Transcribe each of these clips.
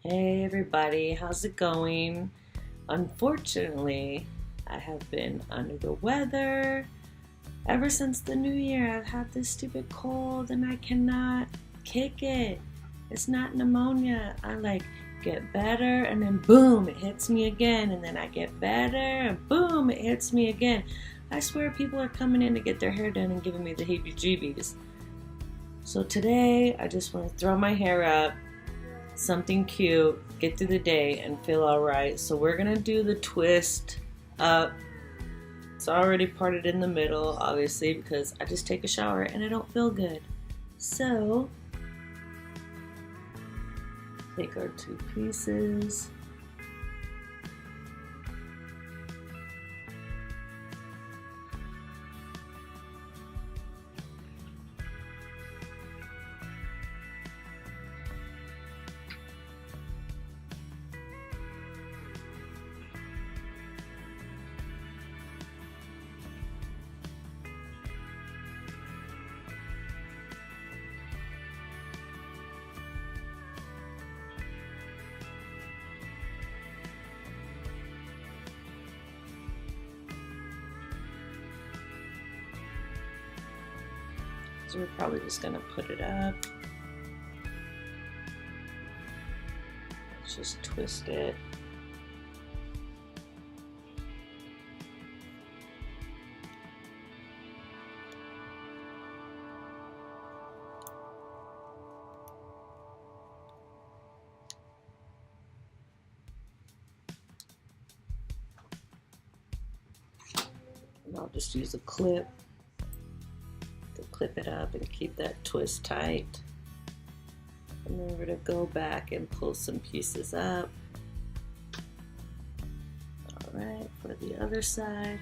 Hey everybody, how's it going? Unfortunately, I have been under the weather ever since the new year. I've had this stupid cold and I cannot kick it. It's not pneumonia. I get better and then boom, it hits me again, and then I get better and boom, it hits me again. I swear people are coming in to get their hair done and giving me the heebie-jeebies. So today, I just want to throw my hair up, something cute, get through the day, and feel alright. So we're gonna do the twist up. It's already parted in the middle, obviously, because I just take a shower and I don't feel good. So, take our two pieces. So we're probably just gonna put it up. Let's just twist it. And I'll just use a clip to clip it up and keep that twist tight. And then we're going to go back and pull some pieces up. Alright, for the other side.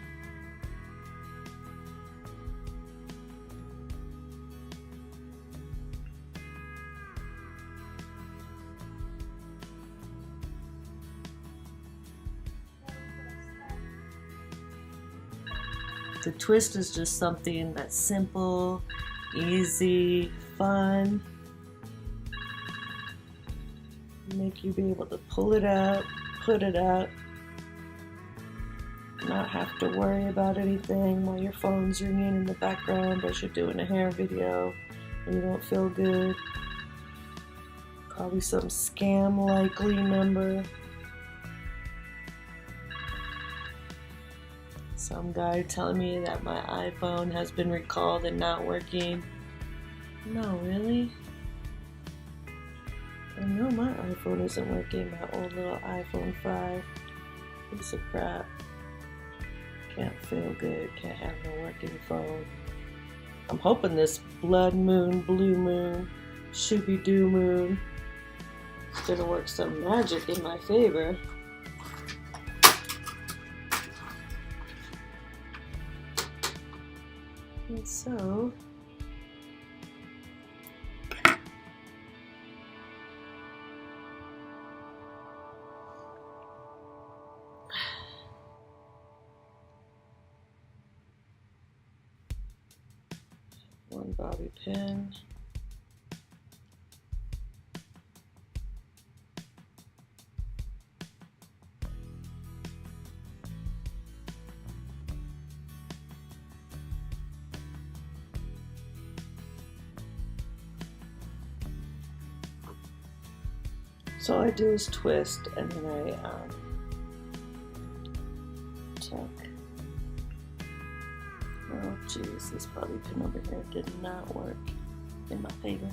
The twist is just something that's simple, easy, fun. Make you be able to pull it up, put it up, not have to worry about anything while your phone's ringing in the background as you're doing a hair video and you don't feel good. Probably some scam likely number. Some guy telling me that my iPhone has been recalled and not working. No, really? I know my iPhone isn't working, my old little iPhone 5. Piece of crap. Can't feel good, can't have no working phone. I'm hoping this blood moon, blue moon, shooby-doo moon is gonna work some magic in my favor. And so, one bobby pin. So all I do is twist, and then I check. Oh geez, this bobby pin over here did not work in my favor.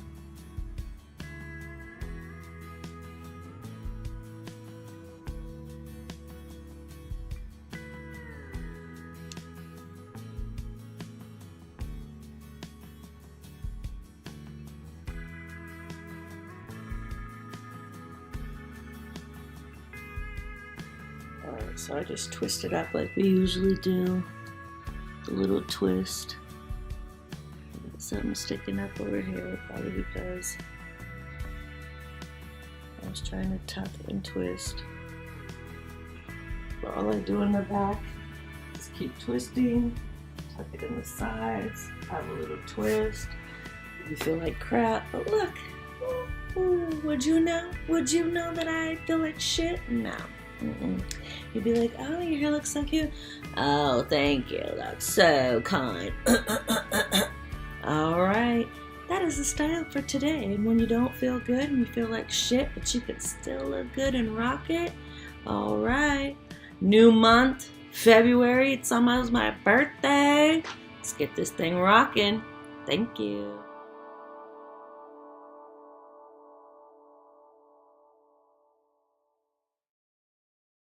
Alright, so I just twist it up like we usually do. A little twist. Got something sticking up over here, probably because I was trying to tuck and twist. But all I do in the back is keep twisting, tuck it in the sides, have a little twist. You feel like crap, but look, Ooh, would you know? Would you know that I feel like shit? No. Mm-mm. You'd be like, oh, your hair looks so cute. Oh, thank you. That's so kind. All right. That is the style for today. And when you don't feel good and you feel like shit, but you could still look good and rock it. All right. New month, February. It's almost my birthday. Let's get this thing rocking. Thank you.